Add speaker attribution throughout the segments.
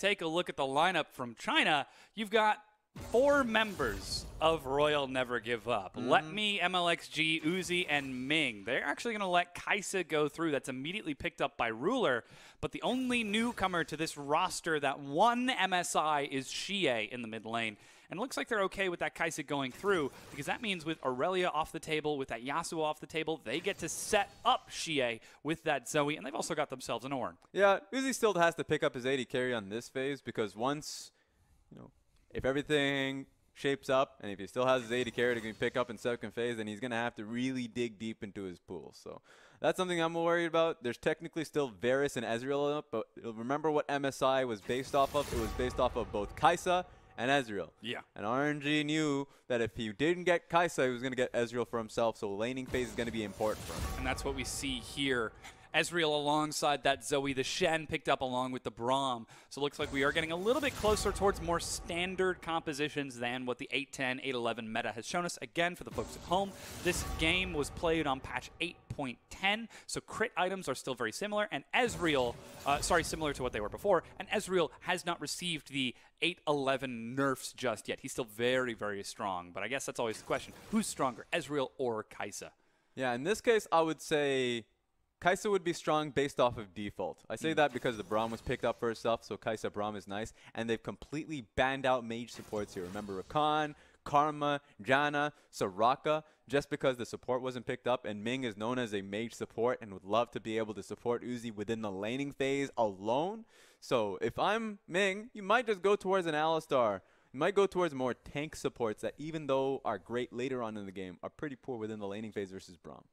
Speaker 1: take a look at the lineup from China, you've got 4 members of Royal Never Give Up. Let Me, MLXG, Uzi, and Ming. They're actually going to let Kaisa go through. That's immediately picked up by Ruler. But the only newcomer to this roster that won MSI is Xie in the mid lane. And it looks like they're okay with that Kaisa going through, because that means with Aurelia off the table, with that Yasuo off the table, they get to set up Xie with that Zoe, and they've also got themselves an Ornn.
Speaker 2: Yeah, Uzi still has to pick up his AD carry on this phase, because once, if everything shapes up, and if he still has his AD carry to pick up in second phase, then he's going to have to really dig deep into his pool. So that's something I'm worried about. There's technically still Varus and Ezreal up, but remember what MSI was based off of? It was based off of both Kaisa and Ezreal.
Speaker 1: Yeah.
Speaker 2: And RNG knew that if he didn't get Kaisa, he was going to get Ezreal for himself, so laning phase is going to be important for him.
Speaker 1: And that's what we see here. Ezreal alongside that Zoe, the Shen picked up along with the Braum. So it looks like we are getting a little bit closer towards more standard compositions than what the 8.10, 8.11 meta has shown us. Again, for the folks at home, this game was played on patch 8.10, so crit items are still very similar, and Ezreal, similar to what they were before, and Ezreal has not received the 8.11 nerfs just yet. He's still very, very strong, but I guess that's always the question. Who's stronger, Ezreal or Kaisa?
Speaker 2: Yeah, in this case, I would say Kaisa would be strong based off of default. I say that because the Braum was picked up first up, so Kaisa Braum is nice. And they've completely banned out mage supports here. Remember Rakan, Karma, Janna, Soraka, just because the support wasn't picked up. And Ming is known as a mage support and would love to be able to support Uzi within the laning phase alone. So if I'm Ming, you might just go towards an Alistar. You might go towards more tank supports that, even though are great later on in the game, are pretty poor within the laning phase versus Braum.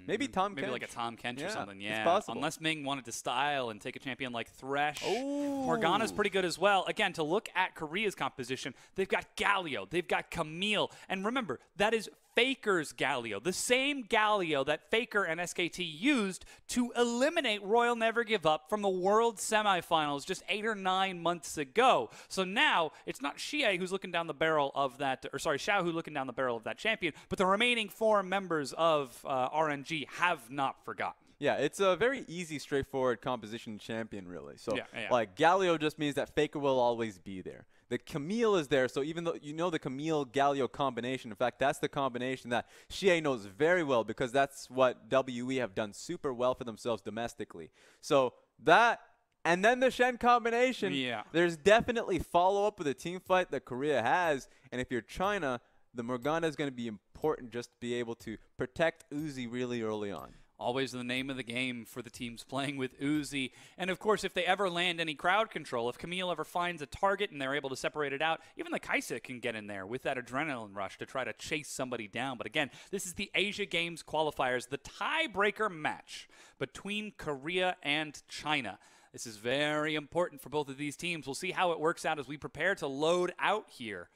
Speaker 2: Maybe Tahm Kench.
Speaker 1: Maybe like a Tahm Kench or something, yeah.
Speaker 2: It's possible.
Speaker 1: Unless Ming wanted to style and take a champion like Thresh.
Speaker 2: Oh.
Speaker 1: Morgana's pretty good as well. Again, to look at Korea's composition, they've got Galio, they've got Camille. And remember, that is Faker's Galio, the same Galio that Faker and SKT used to eliminate Royal Never Give Up from the World Semifinals just 8 or 9 months ago. So now it's not Xie who's looking down the barrel of that, or sorry, Xiao who's looking down the barrel of that champion, but the remaining 4 members of RNG have not forgotten.
Speaker 2: Yeah, it's a very easy, straightforward composition champion, really. So,
Speaker 1: yeah.
Speaker 2: like, Galio just means that Faker will always be there. The Camille is there, so even though you know the Camille-Galio combination, in fact, that's the combination that Xie knows very well, because that's what WE have done super well for themselves domestically. So that, and then the Shen combination, there's definitely follow-up with a team fight that Korea has, and if you're China, the Morgana is going to be important just to be able to protect Uzi really early on.
Speaker 1: Always the name of the game for the teams playing with Uzi. And, of course, if they ever land any crowd control, if Camille ever finds a target and they're able to separate it out, even the Kaisa can get in there with that adrenaline rush to try to chase somebody down. But, again, this is the Asia Games qualifiers, the tiebreaker match between Korea and China. This is very important for both of these teams. We'll see how it works out as we prepare to load out here.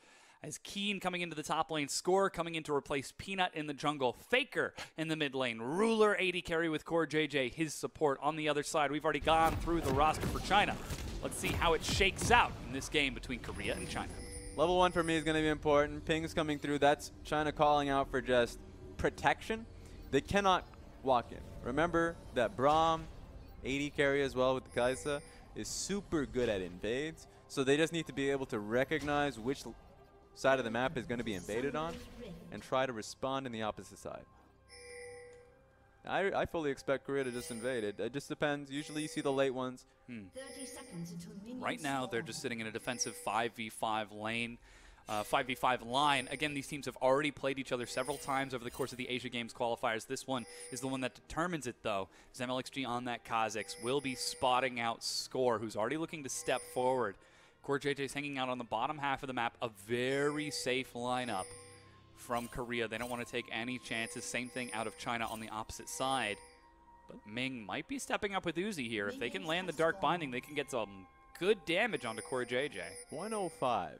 Speaker 1: As Keen coming into the top lane, Score coming in to replace Peanut in the jungle, Faker in the mid lane, Ruler AD carry with Core JJ, his support on the other side. We've already gone through the roster for China. Let's see how it shakes out in this game between Korea and China.
Speaker 2: Level 1 for me is going to be important. Ping's coming through. That's China calling out for just protection. They cannot walk in. Remember that Braum, AD carry as well with the Kaisa, is super good at invades. So they just need to be able to recognize which side of the map is going to be invaded on and try to respond in the opposite side. I fully expect Korea to just invade it. It just depends. Usually you see the late ones.
Speaker 3: 30 seconds until minions
Speaker 1: Right now they're just sitting in a defensive 5v5 lane. 5v5 line. Again, these teams have already played each other several times over the course of the Asia Games qualifiers. This one is the one that determines it, though. As MLXG on that Kha'Zix will be spotting out Score, who's already looking to step forward. Core JJ's hanging out on the bottom half of the map. A very safe lineup from Korea. They don't want to take any chances. Same thing out of China on the opposite side. But Ming might be stepping up with Uzi here. If they can land the Dark Binding, they can get some good damage onto Core JJ.
Speaker 2: 105.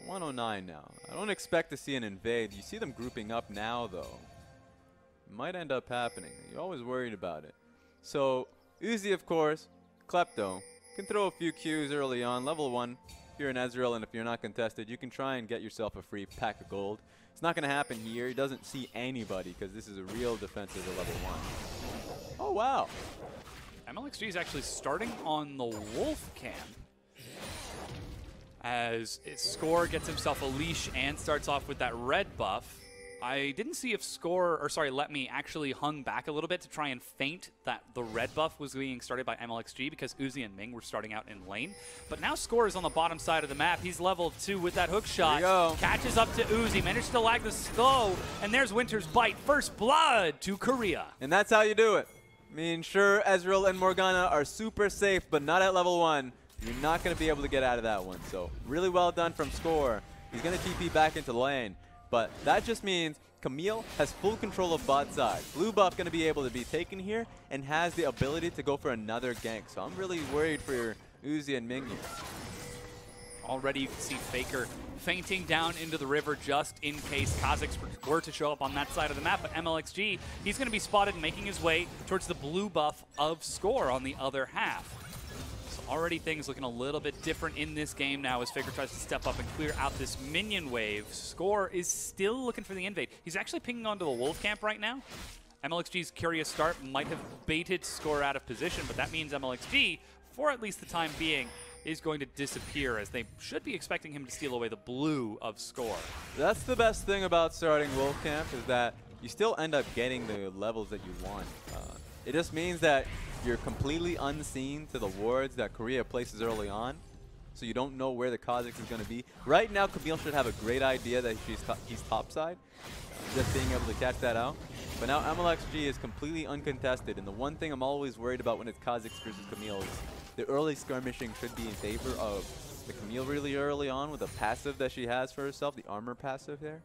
Speaker 2: 109 now. I don't expect to see an invade. You see them grouping up now, though. It might end up happening. You're always worried about it. So, Uzi, of course, Klepto. Can throw a few Qs early on. Level 1, if you're an Ezreal and if you're not contested, you can try and get yourself a free pack of gold. It's not going to happen here. He doesn't see anybody because this is a real defensive at level 1. Oh, wow.
Speaker 1: MLXG is actually starting on the Wolf Cam. as Score gets himself a leash and starts off with that red buff. I didn't see if Let Me actually hung back a little bit to try and feint that the red buff was being started by MLXG because Uzi and Ming were starting out in lane. But now Score is on the bottom side of the map. He's level 2 with that hook shot. Catches up to Uzi, manages to lag the slow, and there's Winter's Bite. First blood to Korea.
Speaker 2: And that's how you do it. I mean, sure, Ezreal and Morgana are super safe, but not at level 1. You're not going to be able to get out of that one. So really well done from Score. He's going to TP back into lane. But that just means Camille has full control of bot side. Blue buff going to be able to be taken here and has the ability to go for another gank. So I'm really worried for your Uzi and Ming here.
Speaker 1: Already you can see Faker fainting down into the river just in case Kha'Zix were to show up on that side of the map. But MLXG, he's going to be spotted making his way towards the blue buff of Score on the other half. Already things looking a little bit different in this game now as Faker tries to step up and clear out this minion wave. Score is still looking for the invade. He's actually pinging onto the wolf camp right now. MLXG's curious start might have baited Score out of position, but that means MLXG, for at least the time being, is going to disappear as they should be expecting him to steal away the blue of Score.
Speaker 2: That's the best thing about starting wolf camp is that you still end up getting the levels that you want. It just means that you're completely unseen to the wards that Korea places early on, so you don't know where the Kha'Zix is going to be. Right now, Camille should have a great idea that he's topside, just being able to catch that out. But now MLXG is completely uncontested, and the one thing I'm always worried about when it's Kha'Zix versus Camille is the early skirmishing should be in favor of the Camille really early on with the passive that she has for herself, the armor passive there.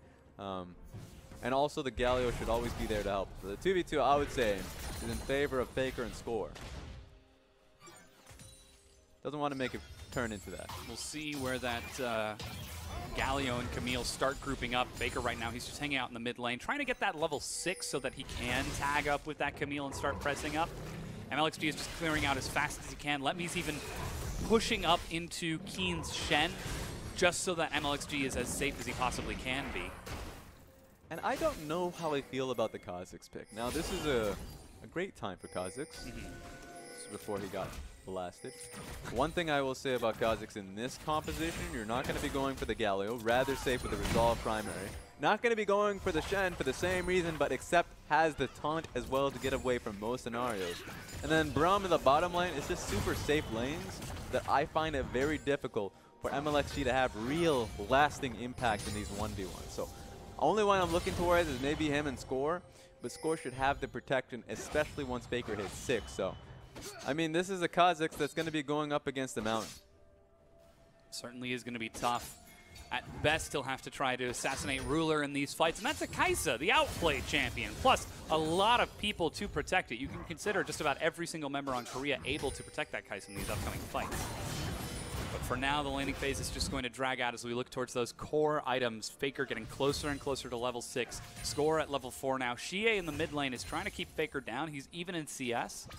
Speaker 2: And also the Galio should always be there to help. So the 2v2, I would say, is in favor of Faker and Score. Doesn't want to make it turn into that.
Speaker 1: We'll see where that Galio and Camille start grouping up. Faker right now, he's just hanging out in the mid lane, trying to get that level 6 so that he can tag up with that Camille and start pressing up. MLXG is just clearing out as fast as he can. Letme's even pushing up into Keen's Shen just so that MLXG is as safe as he possibly can be.
Speaker 2: And I don't know how I feel about the Kha'Zix pick. Now, this is a great time for Kha'Zix. This is before he got blasted. One thing I will say about Kha'Zix in this composition, you're not going to be going for the Galio. Rather safe with the Resolve primary. Not going to be going for the Shen for the same reason, but except has the taunt as well to get away from most scenarios. And then Braum in the bottom lane is just super safe lanes that I find it very difficult for MLXG to have real lasting impact in these 1v1s. So only one I'm looking towards is maybe him and Score, but Score should have the protection, especially once Faker hits 6. So, I mean, this is a Kha'Zix that's going to be going up against the mountain.
Speaker 1: Certainly is going to be tough. At best, he'll have to try to assassinate Ruler in these fights, and that's a Kai'Sa, the outplay champion, plus a lot of people to protect it. You can consider just about every single member on Korea able to protect that Kai'Sa in these upcoming fights. But for now, the laning phase is just going to drag out as we look towards those core items. Faker getting closer and closer to level 6. Score at level 4 now. Xie in the mid lane is trying to keep Faker down. He's even in CS.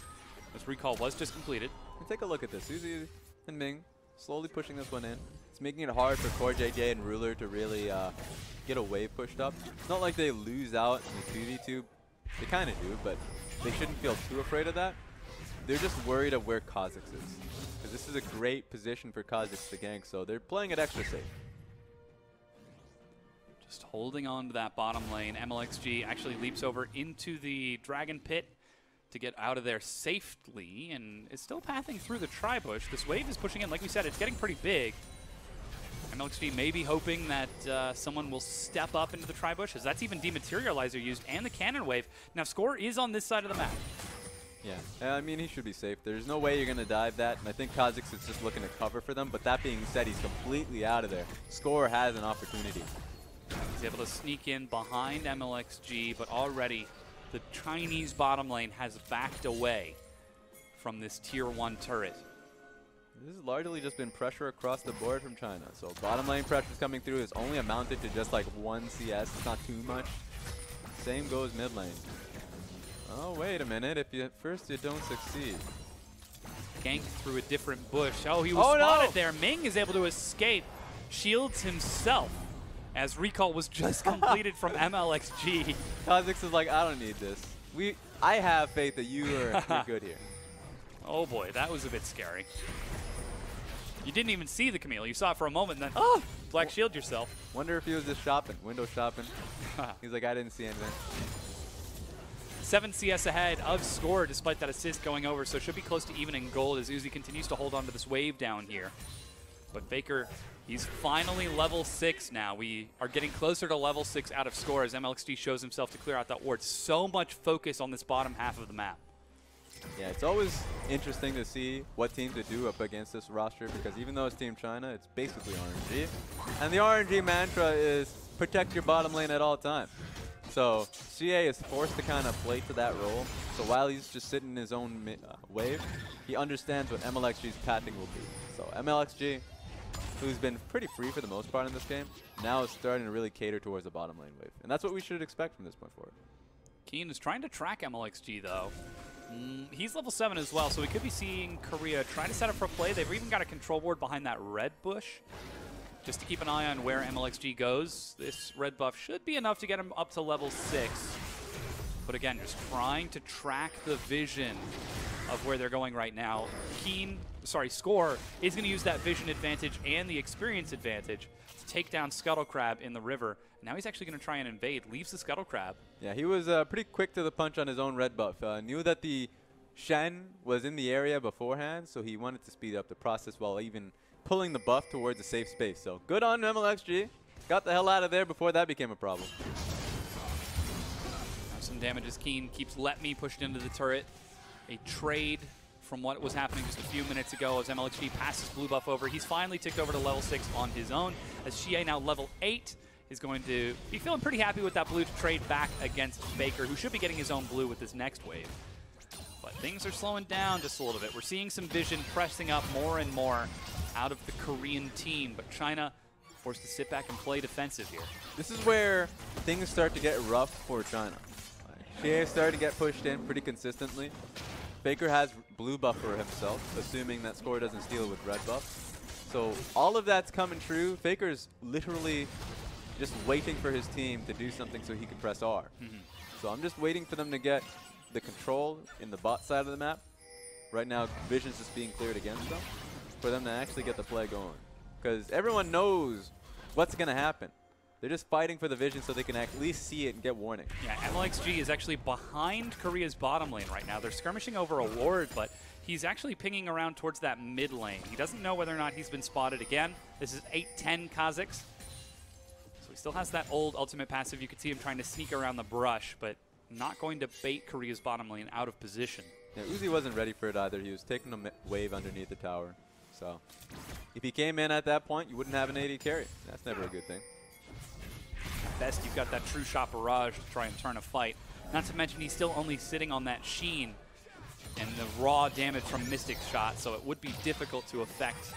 Speaker 1: This recall was just completed.
Speaker 2: And take a look at this. Uzi and Ming slowly pushing this one in. It's making it hard for Core JJ and Ruler to really get a wave pushed up. It's not like they lose out in the 2v2. They kind of do, but they shouldn't feel too afraid of that. They're just worried of where Kha'Zix is. Because this is a great position for Kha'Zix to gank, so they're playing it extra safe.
Speaker 1: Just holding on to that bottom lane. MLXG actually leaps over into the Dragon Pit to get out of there safely, and is still pathing through the Tri-Bush. This wave is pushing in. Like we said, it's getting pretty big. MLXG may be hoping that someone will step up into the Tri-Bush, as that's even Dematerializer used, and the Cannon Wave. Now, Score is on this side of the map.
Speaker 2: Yeah, I mean, he should be safe. There's no way you're going to dive that, and I think Kha'Zix is just looking to cover for them, but that being said, he's completely out of there. Score has an opportunity.
Speaker 1: He's able to sneak in behind MLXG, but already the Chinese bottom lane has backed away from this tier 1 turret.
Speaker 2: This has largely just been pressure across the board from China. So bottom lane pressure is coming through. It's only amounted to just like 1 CS. It's not too much. Same goes mid lane. Oh, wait a minute. If you first you don't succeed.
Speaker 1: Ganked through a different bush. Oh, he was spotted there. Ming is able to escape. Shields himself as recall was just completed from MLXG.
Speaker 2: Kha'Zix is like, I don't need this. I have faith that you're good here.
Speaker 1: Oh boy, that was a bit scary. You didn't even see the Camille. You saw it for a moment, and then, oh, Black Shield yourself.
Speaker 2: Wonder if he was just shopping, window shopping. He's like, I didn't see anything.
Speaker 1: 7 CS ahead of Score, despite that assist going over, so should be close to even in gold as Uzi continues to hold on to this wave down here. But Faker, he's finally level 6 now. We are getting closer to level 6 out of Score as MLXG shows himself to clear out that ward. So much focus on this bottom half of the map.
Speaker 2: Yeah, it's always interesting to see what teams would do up against this roster because even though it's Team China, it's basically RNG. And the RNG mantra is protect your bottom lane at all times. So CA is forced to kind of play to that role. So while he's just sitting in his own wave, he understands what MLXG's pathing will be. So MLXG, who's been pretty free for the most part in this game, now is starting to really cater towards the bottom lane wave. And that's what we should expect from this point forward.
Speaker 1: Keen is trying to track MLXG, though. He's level 7 as well, so we could be seeing Korea trying to set up for play. They've even got a control ward behind that red bush. Just to keep an eye on where MLXG goes. This red buff should be enough to get him up to level 6. But again, just trying to track the vision of where they're going right now. Score is going to use that vision advantage and the experience advantage to take down Scuttle Crab in the river. Now he's actually going to try and invade. Leaves the Scuttle Crab.
Speaker 2: Yeah, he was pretty quick to the punch on his own red buff. Knew that the Shen was in the area beforehand, so he wanted to speed up the process while even pulling the buff towards a safe space. So good on MLXG. Got the hell out of there before that became a problem.
Speaker 1: Now some damage as Keen keeps Let Me pushed into the turret. A trade from what was happening just a few minutes ago as MLXG passes blue buff over. He's finally ticked over to level 6 on his own as Xie now level 8 is going to be feeling pretty happy with that blue to trade back against Faker, who should be getting his own blue with this next wave. But things are slowing down just a little bit. We're seeing some vision pressing up more and more out of the Korean team, but China forced to sit back and play defensive here.
Speaker 2: This is where things start to get rough for China. Xie is starting to get pushed in pretty consistently. Faker has blue buff for himself, assuming that Score doesn't steal with red buff. So all of that's coming true. Faker's literally just waiting for his team to do something so he can press R. So I'm just waiting for them to get the control in the bot side of the map. Right now, Vision's just being cleared against them for them to actually get the play going. Because everyone knows what's going to happen. They're just fighting for the Vision so they can at least see it and get warning.
Speaker 1: Yeah, MLXG is actually behind Korea's bottom lane right now. They're skirmishing over a ward, but he's actually pinging around towards that mid lane. He doesn't know whether or not he's been spotted again. This is 8-10 Kazakhs. So he still has that old ultimate passive. You could see him trying to sneak around the brush, but not going to bait Korea's bottom lane out of position.
Speaker 2: Yeah, Uzi wasn't ready for it either. He was taking a wave underneath the tower. So if he came in at that point, you wouldn't have an AD carry. That's never a good thing.
Speaker 1: At best, you've got that true shot barrage to try and turn a fight. Not to mention he's still only sitting on that sheen and the raw damage from Mystic's shot, so it would be difficult to affect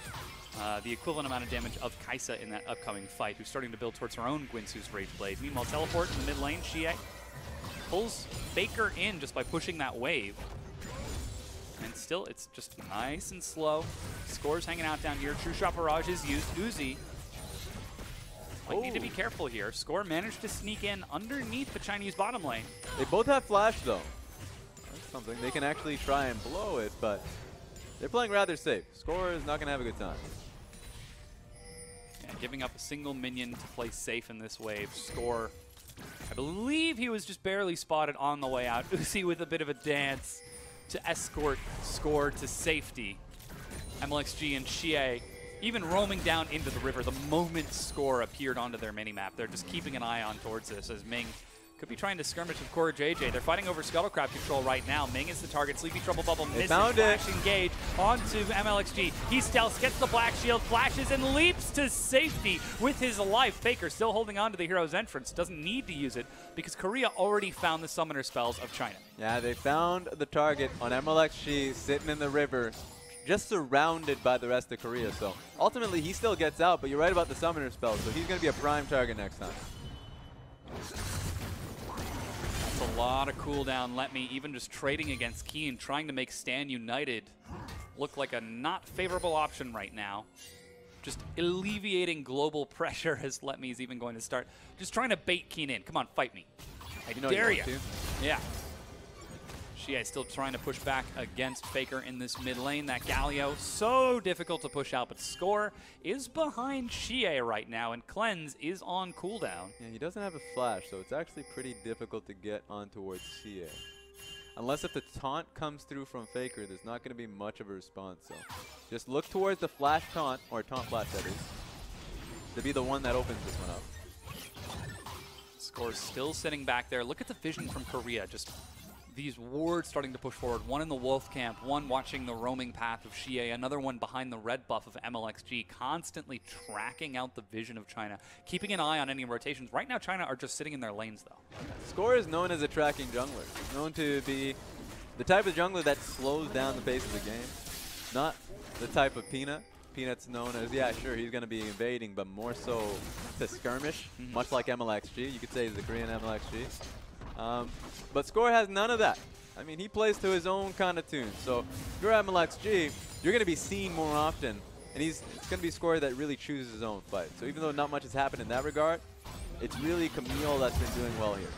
Speaker 1: the equivalent amount of damage of Kaisa in that upcoming fight, who's starting to build towards her own Guinsu's Rage Blade. Meanwhile, teleport in the mid lane, Xie pulls Faker in just by pushing that wave. And still, it's just nice and slow. Score's hanging out down here. True Shot Barrage is used. Uzi might need to be careful here. Score managed to sneak in underneath the Chinese bottom lane.
Speaker 2: They both have flash, though. That's something. They can actually try and blow it, but they're playing rather safe. Score is not going to have a good time.
Speaker 1: Yeah, giving up a single minion to play safe in this wave. Score, I believe he was just barely spotted on the way out. Uzi with a bit of a dance to escort Score to safety. MLXG and Xie even roaming down into the river the moment Score appeared onto their minimap. They're just keeping an eye on towards this as Ming could be trying to skirmish with Core JJ. They're fighting over Scuttle Crab control right now. Ming is the target. Sleepy Trouble Bubble misses. Flash engage onto MLXG. He stealths, gets the Black Shield, flashes, and leaps to safety with his life. Faker still holding on to the hero's entrance. Doesn't need to use it because Korea already found the summoner spells of China.
Speaker 2: Yeah, they found the target on MLXG sitting in the river, just surrounded by the rest of Korea. So ultimately, he still gets out, but you're right about the summoner spell, so he's going to be a prime target next time.
Speaker 1: That's a lot of cooldown. Let Me even just trading against Keen, trying to make Stand United look like a not favorable option right now. Just alleviating global pressure as Let Me is even going to start. Just trying to bait Keen in. Come on, fight me. I dare you.
Speaker 2: To.
Speaker 1: Yeah. Xie still trying to push back against Faker in this mid lane. That Galio, so difficult to push out, but Score is behind Xie right now, and Cleanse is on cooldown.
Speaker 2: Yeah, he doesn't have a flash, so it's actually pretty difficult to get on towards Xie. Unless if the taunt comes through from Faker, there's not going to be much of a response. So just look towards the flash taunt, or taunt flash that is, to be the one that opens this one up.
Speaker 1: Score still sitting back there. Look at the vision from Korea. Just these wards starting to push forward. One in the Wolf camp, one watching the roaming path of Xie, another one behind the red buff of MLXG, constantly tracking out the vision of China, keeping an eye on any rotations. Right now, China are just sitting in their lanes, though.
Speaker 2: Score is known as a tracking jungler. He's known to be the type of jungler that slows down the pace of the game, not the type of Peanut. Peanut's known as, yeah, sure, he's going to be invading, but more so to skirmish, much like MLXG. You could say he's the Korean MLXG. But Score has none of that. I mean, he plays to his own kind of tune. So if you're MLXG, you're going to be seen more often, and it's going to be Score that really chooses his own fight. So even though not much has happened in that regard, it's really Camille that's been doing well here.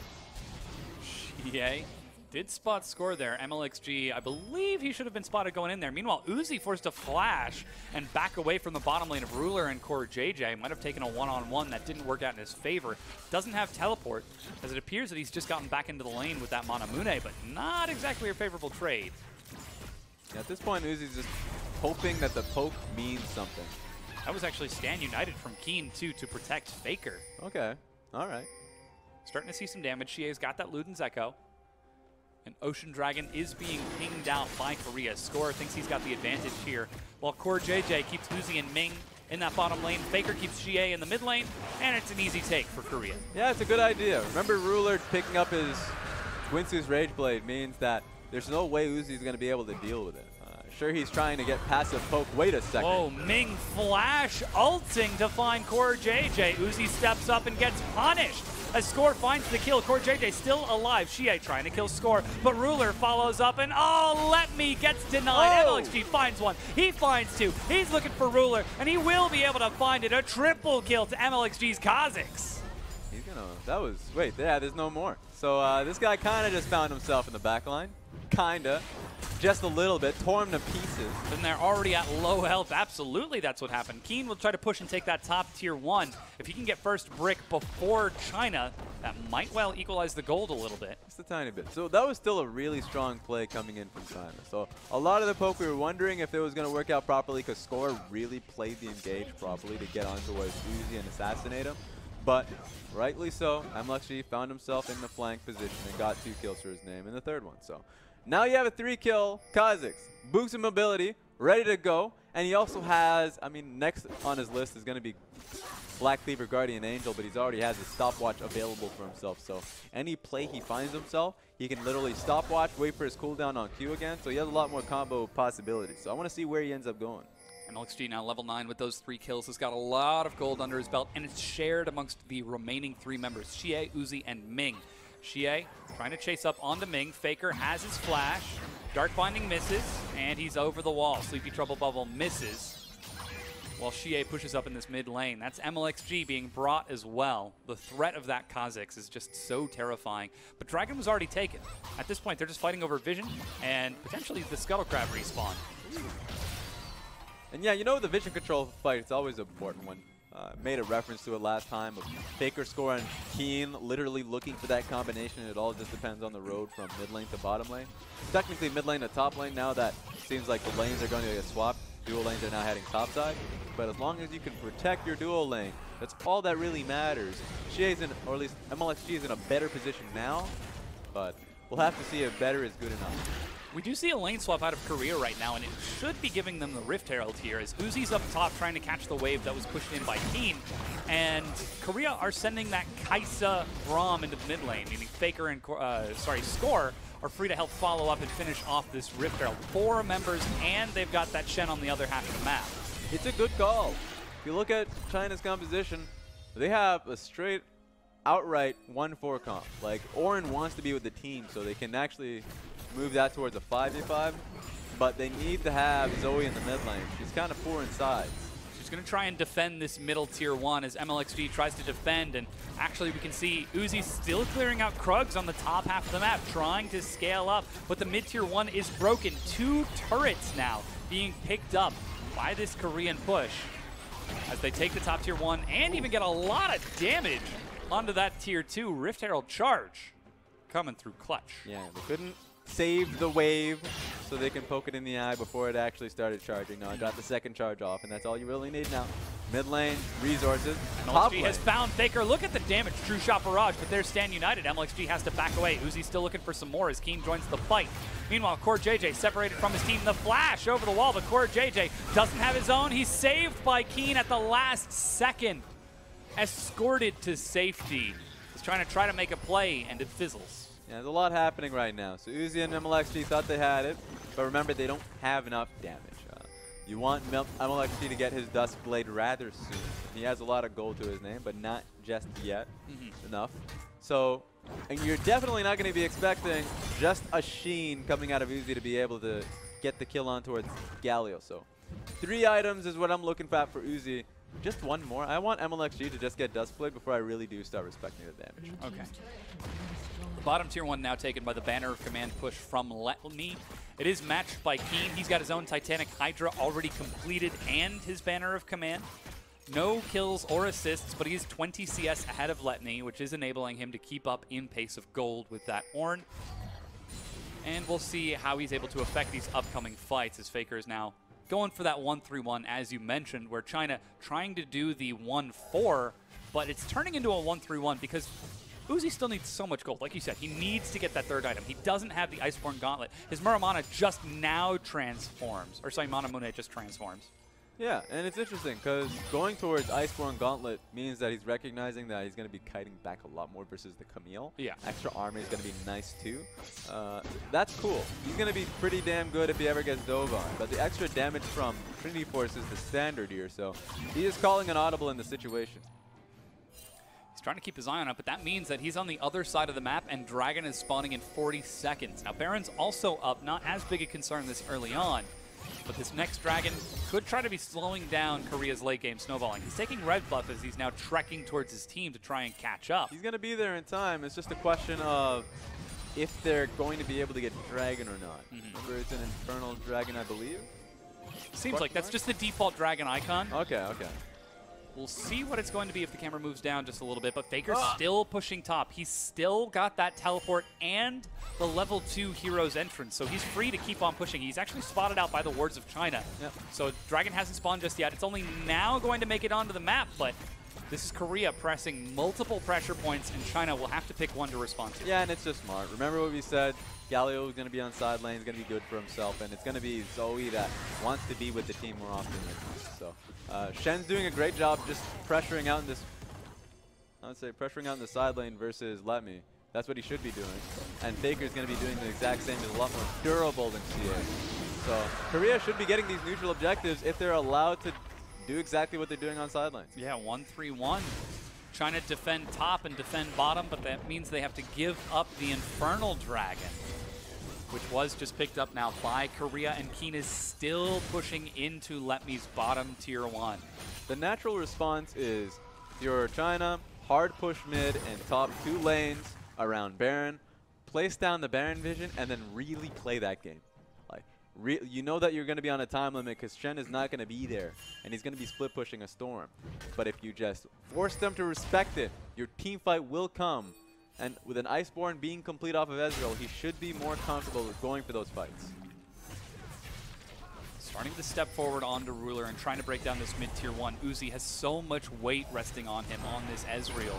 Speaker 1: Xie did spot Score there. MLXG, I believe he should have been spotted going in there. Meanwhile, Uzi forced a flash and back away from the bottom lane of Ruler and Core JJ. Might have taken a one-on-one that didn't work out in his favor. Doesn't have teleport, as it appears that he's just gotten back into the lane with that Manamune, but not exactly a favorable trade.
Speaker 2: Yeah, at this point, Uzi's just hoping that the poke means something.
Speaker 1: That was actually Stan United from Keen, too, to protect Faker.
Speaker 2: Okay, all right.
Speaker 1: Starting to see some damage. Xie's got that Luden's Echo. And Ocean Dragon is being pinged out by Korea. Score thinks he's got the advantage here, while Core JJ keeps Uzi and Ming in that bottom lane. Faker keeps Xie in the mid lane, and it's an easy take for Korea.
Speaker 2: Yeah, it's a good idea. Remember, Ruler picking up his Winsu's Rage Blade means that there's no way Uzi's going to be able to deal with it. Sure, he's trying to get passive poke. Wait a second.
Speaker 1: Whoa, Ming flash ulting to find Core JJ. Uzi steps up and gets punished. As Score finds the kill, Core JJ still alive. Xie trying to kill Score, but Ruler follows up and let me gets denied.
Speaker 2: Oh.
Speaker 1: MLXG finds one. He finds two. He's looking for Ruler, and he will be able to find it. A triple kill to MLXG's Kazakhs.
Speaker 2: He's gonna, wait, yeah, there's no more. So this guy kind of just found himself in the back line. Kinda. Just a little bit, tore him to pieces.
Speaker 1: And they're already at low health. Absolutely, that's what happened. Keen will try to push and take that top tier 1. If he can get first brick before China, that might well equalize the gold a little bit.
Speaker 2: Just a tiny bit. So that was still a really strong play coming in from China. So a lot of the poke, we were wondering if it was going to work out properly, because Score really played the engage properly to get on towards Uzi and assassinate him. But rightly so, MLXG found himself in the flank position and got 2 kills for his name in the third one. So now you have a 3-kill Kazakhs. Boost of mobility, ready to go. And he also has, I mean, next on his list is going to be Black Cleaver Guardian Angel, but he's already has his stopwatch available for himself. So any play he finds himself, he can literally stopwatch, wait for his cooldown on Q again. So he has a lot more combo possibilities. So I want to see where he ends up going.
Speaker 1: MLXG now level 9 with those 3 kills. Has got a lot of gold under his belt, and it's shared amongst the remaining 3 members, Xie, Uzi, and Ming. Xie trying to chase up onto Ming. Faker has his flash. Dark Binding misses, and he's over the wall. Sleepy Trouble Bubble misses, while Xie pushes up in this mid lane. That's MLXG being brought as well. The threat of that Kazakhs is just so terrifying. But Dragon was already taken. At this point, they're just fighting over vision and potentially the Scuttle Crab respawn.
Speaker 2: And yeah, you know, the vision control fight, it's always an important one. Made a reference to it last time of Faker, Score, and Keen literally looking for that combination. It all just depends on the road from mid lane to bottom lane. Technically mid lane to top lane, now that seems like the lanes are going to get swapped. Dual lanes are now heading topside. But as long as you can protect your dual lane, that's all that really matters. Xie's in, or at least MLXG is in a better position now, but we'll have to see if better is good enough.
Speaker 1: We do see a lane swap out of Korea right now, and it should be giving them the Rift Herald here, as Uzi's up top trying to catch the wave that was pushed in by Keen, and Korea are sending that Kaisa Braum into the mid lane, meaning Faker and Score are free to help follow up and finish off this Rift Herald. 4 members, and they've got that Shen on the other half of the map.
Speaker 2: It's a good call. If you look at China's composition, they have a straight outright 1-4 comp. Like, Orin wants to be with the team, so they can actually move that towards a 5v5, but they need to have Zoe in the mid lane. She's kind of poor in size.
Speaker 1: She's going to try and defend this middle tier 1 as MLXG tries to defend, and actually we can see Uzi still clearing out Krugs on the top half of the map, trying to scale up, but the mid tier 1 is broken. 2 turrets now being picked up by this Korean push as they take the top tier 1 and even get a lot of damage onto that tier 2 Rift Herald charge coming through clutch.
Speaker 2: Yeah, they couldn't save the wave so they can poke it in the eye before it actually started charging. No, I got the second charge off, and that's all you really need now. Mid lane, resources. Top
Speaker 1: MLXG
Speaker 2: lane
Speaker 1: has found Faker. Look at the damage. True shot barrage, but there's Stand United. MLXG has to back away. Uzi still looking for some more as Keen joins the fight. Meanwhile, Core JJ separated from his team. The flash over the wall, but Core JJ doesn't have his own. He's saved by Keen at the last second. Escorted to safety. He's trying to make a play, and it fizzles.
Speaker 2: Yeah, there's a lot happening right now. So Uzi and MLXG thought they had it, but remember, they don't have enough damage. You want MLXG to get his Dusk Blade rather soon. He has a lot of gold to his name, but not just yet enough. So, and you're definitely not going to be expecting just a Sheen coming out of Uzi to be able to get the kill on towards Galio. So 3 items is what I'm looking for Uzi. Just one more. I want MLXG to just get Dusk Blade before I really do start respecting the damage.
Speaker 1: Okay. The bottom tier 1 now taken by the Banner of Command push from Letme. It is matched by Keen. He's got his own Titanic Hydra already completed and his Banner of Command. No kills or assists, but he is 20 CS ahead of Letme, which is enabling him to keep up in pace of gold with that Ornn. And we'll see how he's able to affect these upcoming fights as Faker is now going for that 1-3-1, as you mentioned, where China trying to do the 1-4, but it's turning into a 1-3-1 because Uzi still needs so much gold. Like you said, he needs to get that 3rd item. He doesn't have the Iceborne Gauntlet. His Muramana just now transforms. Or sorry, Manamune just transforms.
Speaker 2: Yeah, and it's interesting because going towards Iceborne Gauntlet means that he's recognizing that he's going to be kiting back a lot more versus the Camille.
Speaker 1: Yeah.
Speaker 2: Extra armor is going to be nice too. That's cool. He's going to be pretty damn good if he ever gets dove on. But the extra damage from Trinity Force is the standard here, so he is calling an audible in the situation.
Speaker 1: He's trying to keep his eye on it, but that means that he's on the other side of the map and Dragon is spawning in 40 seconds. Now Baron's also up, not as big a concern this early on. But this next Dragon could try to be slowing down Korea's late game snowballing. He's taking red buff as he's now trekking towards his team to try and catch up.
Speaker 2: He's going to be there in time. It's just a question of if they're going to be able to get Dragon or not. Remember, it's an Infernal Dragon, I believe?
Speaker 1: Seems like that's just the default Dragon icon.
Speaker 2: Okay, okay.
Speaker 1: We'll see what it's going to be if the camera moves down just a little bit, but Faker's still pushing top. He's still got that teleport and the level 2 hero's entrance, so he's free to keep on pushing. He's actually spotted out by the wards of China.
Speaker 2: Yep.
Speaker 1: So Dragon hasn't spawned just yet. It's only now going to make it onto the map, but this is Korea pressing multiple pressure points, and China will have to pick one to respond to.
Speaker 2: Yeah, and it's just smart. Remember what we said? Galio is going to be on side lane, he's going to be good for himself, and it's going to be Zoe that wants to be with the team more often than not. So Shen's doing a great job just pressuring out in this, I would say pressuring out in the side lane versus Letme. That's what he should be doing. And Faker's going to be doing the exact same. He's a lot more durable than CA. So Korea should be getting these neutral objectives if they're allowed to do exactly what they're doing on side lanes.
Speaker 1: Yeah, 1-3-1. Trying to defend top and defend bottom, but that means they have to give up the Infernal Dragon, which was just picked up now by Korea, and Keen is still pushing into Letme's bottom tier 1.
Speaker 2: The natural response is your China, hard push mid and top 2 lanes around Baron, place down the Baron vision, and then really play that game. Like, you know that you're going to be on a time limit because Shen is not going to be there, and he's going to be split pushing a Storm. But if you just force them to respect it, your team fight will come. And with an Iceborne being complete off of Ezreal, he should be more comfortable with going for those fights.
Speaker 1: Starting to step forward onto Ruler and trying to break down this mid-tier 1. Uzi has so much weight resting on him on this Ezreal.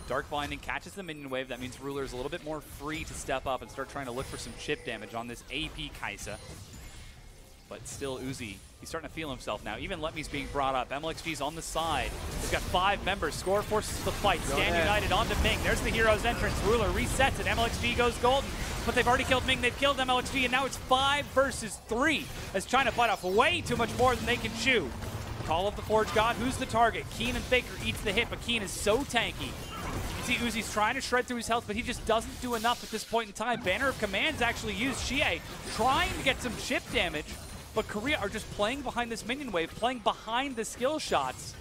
Speaker 1: Dark Binding catches the minion wave. That means Ruler is a little bit more free to step up and start trying to look for some chip damage on this AP Kai'Sa. But still, Uzi, he's starting to feel himself now. Even Letme's being brought up. MLXG's on the side. He's got 5 members. Score forces the fight. Stand United onto Ming. There's the hero's entrance. Ruler resets it. MLXG goes golden. But they've already killed Ming. They've killed MLXG. And now it's 5 versus 3 as China bite off way too much more than they can chew. Call of the Forge God. Who's the target? Keen and Faker eats the hit, but Keen is so tanky. You see Uzi's trying to shred through his health, but he just doesn't do enough at this point in time. Banner of Command's actually used. Xie trying to get some chip damage, but Korea are just playing behind this minion wave, playing behind the skill shots,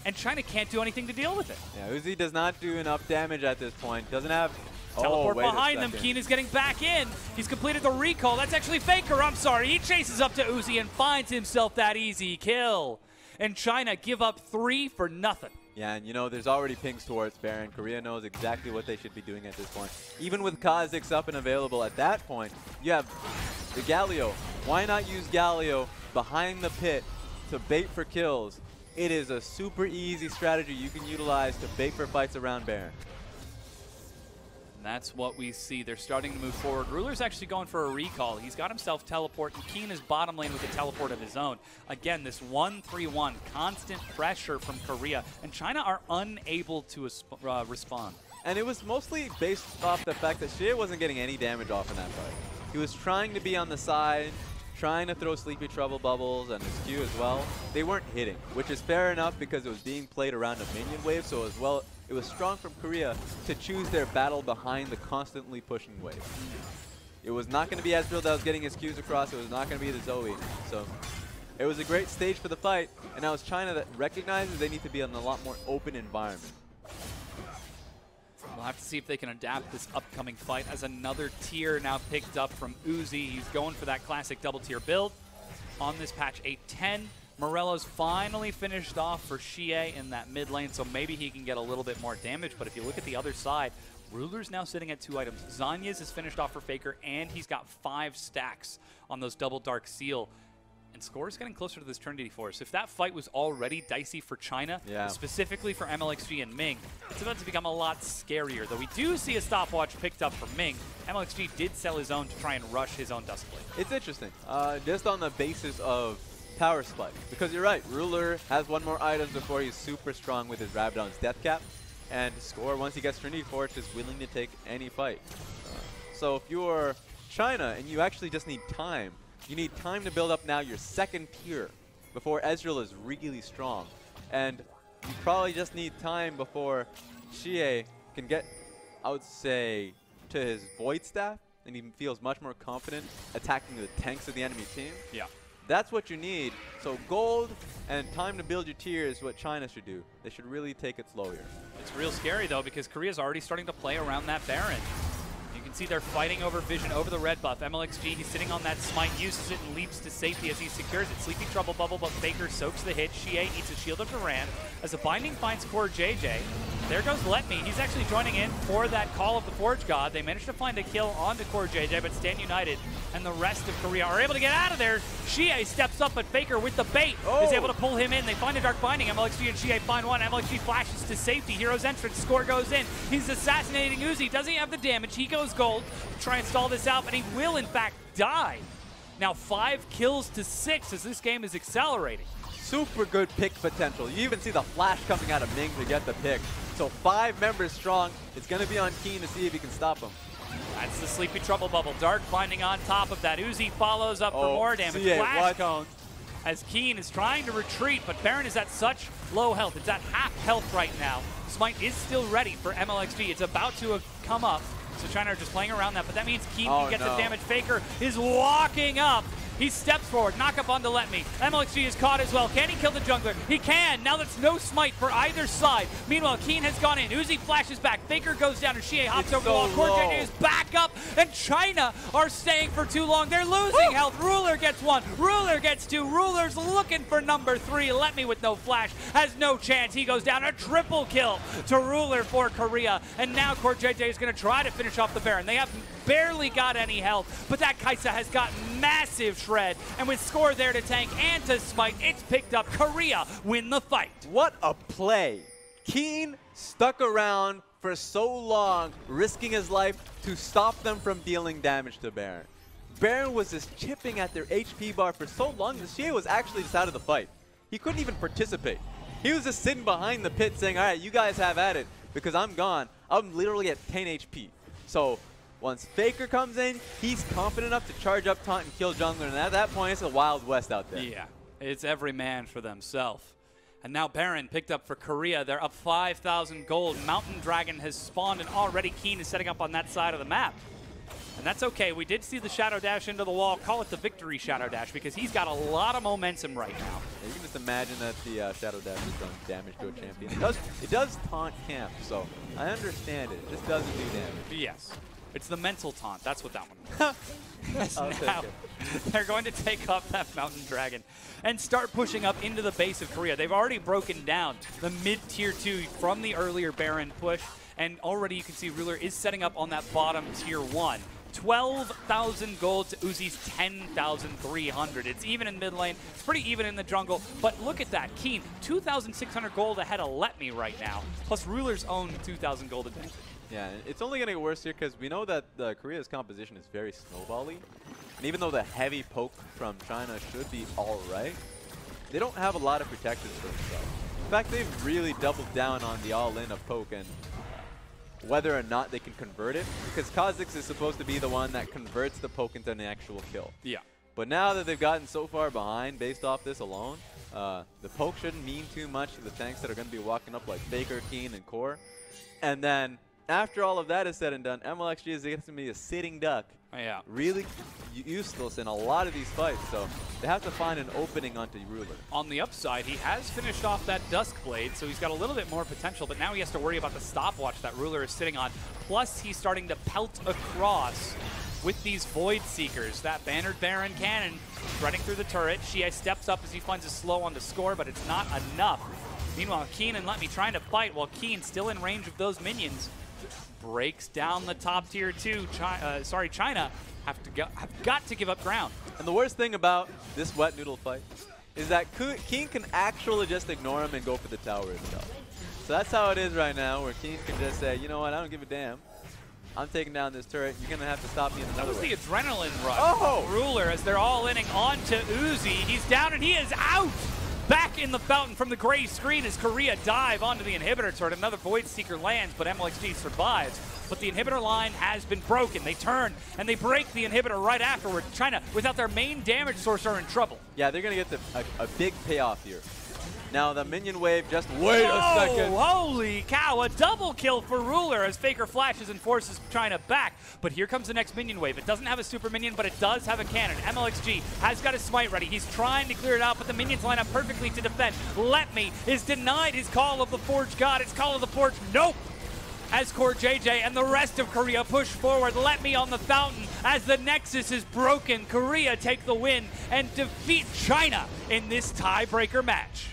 Speaker 1: and China can't do anything to deal with it.
Speaker 2: Yeah, Uzi does not do enough damage at this point. Doesn't have...
Speaker 1: Teleport
Speaker 2: wait a
Speaker 1: behind them.
Speaker 2: second.
Speaker 1: Keen is getting back in. He's completed the recall. That's actually Faker. I'm sorry. He chases up to Uzi and finds himself that easy kill. And China give up 3 for nothing.
Speaker 2: Yeah, and you know, there's already pings towards Baron. Korea knows exactly what they should be doing at this point. Even with Kha'Zix up and available at that point, you have the Galio. Why not use Galio behind the pit to bait for kills? It is a super easy strategy you can utilize to bait for fights around Baron.
Speaker 1: That's what we see. They're starting to move forward. Ruler's actually going for a recall. He's got himself teleport, and Keen is bottom lane with a teleport of his own. Again, this 1-3-1, constant pressure from Korea, and China are unable to respond.
Speaker 2: And it was mostly based off the fact that Xie wasn't getting any damage off in that fight. He was trying to be on the side, trying to throw Sleepy Trouble bubbles and his Q as well. They weren't hitting, which is fair enough because it was being played around a minion wave, so as well, it was strong from Korea to choose their battle behind the constantly pushing wave. It was not going to be Ezreal that was getting his Qs across. It was not going to be the Zoe. So it was a great stage for the fight, and now it's China that recognizes they need to be in a lot more open environment.
Speaker 1: We'll have to see if they can adapt this upcoming fight as another tier now picked up from Uzi. He's going for that classic double tier build on this patch 8-10. Morello's finally finished off for Xie in that mid lane, so maybe he can get a little bit more damage. But if you look at the other side, Ruler's now sitting at 2 items. Zanya's is finished off for Faker, and he's got 5 stacks on those double Dark Seal. And Score's getting closer to this Trinity Force. If that fight was already dicey for China, specifically for MLXG and Ming, it's about to become a lot scarier. Though we do see a stopwatch picked up for Ming. MLXG did sell his own to try and rush his own Duskblade.
Speaker 2: It's interesting, just on the basis of power spike. Because you're right, Ruler has 1 more item before he's super strong with his Rabadon's Death Cap. And Score, once he gets Trinity Force, is willing to take any fight. So if you're China and you actually just need time, you need time to build up now your 2nd tier before Ezreal is really strong. And you probably just need time before Xie can get, I would say, to his Void Staff, and he feels much more confident attacking the tanks of the enemy team.
Speaker 1: Yeah.
Speaker 2: That's what you need. So gold and time to build your tier is what China should do. They should really take it slow here.
Speaker 1: It's real scary, though, because Korea's already starting to play around that Baron. You can see they're fighting over vision, over the red buff. MLXG, he's sitting on that smite, uses it and leaps to safety as he secures it. Sleepy Trouble bubble, but Faker soaks the hit. Xie eats a shield of Duran. As the binding finds Core JJ, there goes Let Me. He's actually joining in for that call of the Forge God. They managed to find a kill onto Core JJ, but Stand United and the rest of Korea are able to get out of there. Xie steps up, but Faker with the bait is able to pull him in. They find a Dark Binding. MLXG and Xie find one. MLXG flashes to safety. Hero's entrance. Score goes in. He's assassinating Uzi. Doesn't have the damage. He goes gold to try and stall this out, but he will, in fact, die. Now 5 kills to 6 as this game is accelerating.
Speaker 2: Super good pick potential. You even see the flash coming out of Ming to get the pick. So 5 members strong. It's going to be on Keen to see if he can stop him.
Speaker 1: That's the Sleepy Trouble bubble. Dark Binding on top of that. Uzi follows up for more damage. Flash cone as Keen is trying to retreat, but Baron is at such low health. It's at half health right now. Smite is still ready for MLXG. It's about to have come up. So China are just playing around that, but that means Keen can get some damage. Faker is walking up. He steps forward, knock up onto Let Me. MLXG is caught as well. Can he kill the jungler? He can. Now that's no smite for either side. Meanwhile, Keen has gone in. Uzi flashes back. Faker goes down, and Xie hops over the wall. Core JJ is back up, and China are staying for too long. They're losing health. Ruler gets 1. Ruler gets 2. Ruler's looking for number 3. Let Me with no flash has no chance. He goes down. A triple kill to Ruler for Korea. And now Core JJ is going to try to finish off the Baron. They have barely got any health, but that Kaisa has got massive shred, and with Score there to tank and to smite, it's picked up. Korea win the fight.
Speaker 2: What a play. Keen stuck around for so long, risking his life to stop them from dealing damage to Baron. Baron was just chipping at their HP bar for so long that Xie was actually just out of the fight. He couldn't even participate. He was just sitting behind the pit saying, all right, you guys have at it, because I'm gone. I'm literally at 10 HP. So once Faker comes in, he's confident enough to charge up taunt and kill jungler, and at that point, it's a Wild West out there.
Speaker 1: Yeah, it's every man for themselves. And now Baron picked up for Korea. They're up 5,000 gold. Mountain Dragon has spawned, and already Keen is setting up on that side of the map. And that's okay. We did see the Shadow Dash into the wall. Call it the victory Shadow Dash because he's got a lot of momentum right now.
Speaker 2: Yeah, you can just imagine that the Shadow Dash has done damage to a champion. It does taunt camp, so I understand it. It just doesn't do damage.
Speaker 1: Yes. It's the mental taunt. That's what that one was.
Speaker 2: I'll take
Speaker 1: Now,
Speaker 2: it.
Speaker 1: they're going to take up that Mountain Dragon and start pushing up into the base of Korea. They've already broken down the mid-tier 2 from the earlier Baron push, and already you can see Ruler is setting up on that bottom tier 1. 12,000 gold to Uzi's 10,300. It's even in mid lane. It's pretty even in the jungle. But look at that. Keen, 2,600 gold ahead of Let Me right now. Plus Ruler's own 2,000 gold advantage.
Speaker 2: Yeah, it's only going to get worse here because we know that Korea's composition is very snowbally. And even though the heavy poke from China should be all right, they don't have a lot of protections for themselves. In fact, they've really doubled down on the all-in of poke and whether or not they can convert it, because Kha'Zix is supposed to be the one that converts the poke into an actual kill.
Speaker 1: Yeah.
Speaker 2: But now that they've gotten so far behind based off this alone, the poke shouldn't mean too much to the tanks that are going to be walking up like Faker, Keen, and Core. And then after all of that is said and done, MLXG is going to be a sitting duck.
Speaker 1: Yeah.
Speaker 2: Really useless in a lot of these fights, so they have to find an opening onto Ruler.
Speaker 1: On the upside, he has finished off that Duskblade, so he's got a little bit more potential, but now he has to worry about the stopwatch that Ruler is sitting on. Plus, he's starting to pelt across with these Void Seekers. That bannered Baron cannon threading through the turret. Shie steps up as he finds a slow on the score, but it's not enough. Meanwhile, Keen and Let Me trying to fight while Keen still in range of those minions. Breaks down the top tier 2. China have got to give up ground.
Speaker 2: And the worst thing about this wet noodle fight is that Keen can actually just ignore him and go for the tower itself. So that's how it is right now, where Keen can just say, you know what, I don't give a damn. I'm taking down this turret. You're going to have to stop me in another way.
Speaker 1: That was the adrenaline rush.
Speaker 2: Oh!
Speaker 1: Ruler as they're all inning onto Uzi. He's down and he is out. Back in the fountain from the gray screen as Korea dive onto the inhibitor turret. Another Void Seeker lands, but MLXG survives. But the inhibitor line has been broken. They turn and they break the inhibitor right afterward. China, without their main damage source, are in trouble.
Speaker 2: Yeah, they're going to get a big payoff here. Now the minion wave, just wait a second.
Speaker 1: Holy cow, a double kill for Ruler as Faker flashes and forces China back. But here comes the next minion wave. It doesn't have a super minion, but it does have a cannon. MLXG has got his smite ready. He's trying to clear it out, but the minions line up perfectly to defend. Let Me is denied his Call of the Forge God. It's Call of the Forge, nope. As Core JJ and the rest of Korea push forward. Let Me on the fountain as the Nexus is broken. Korea take the win and defeat China in this tiebreaker match.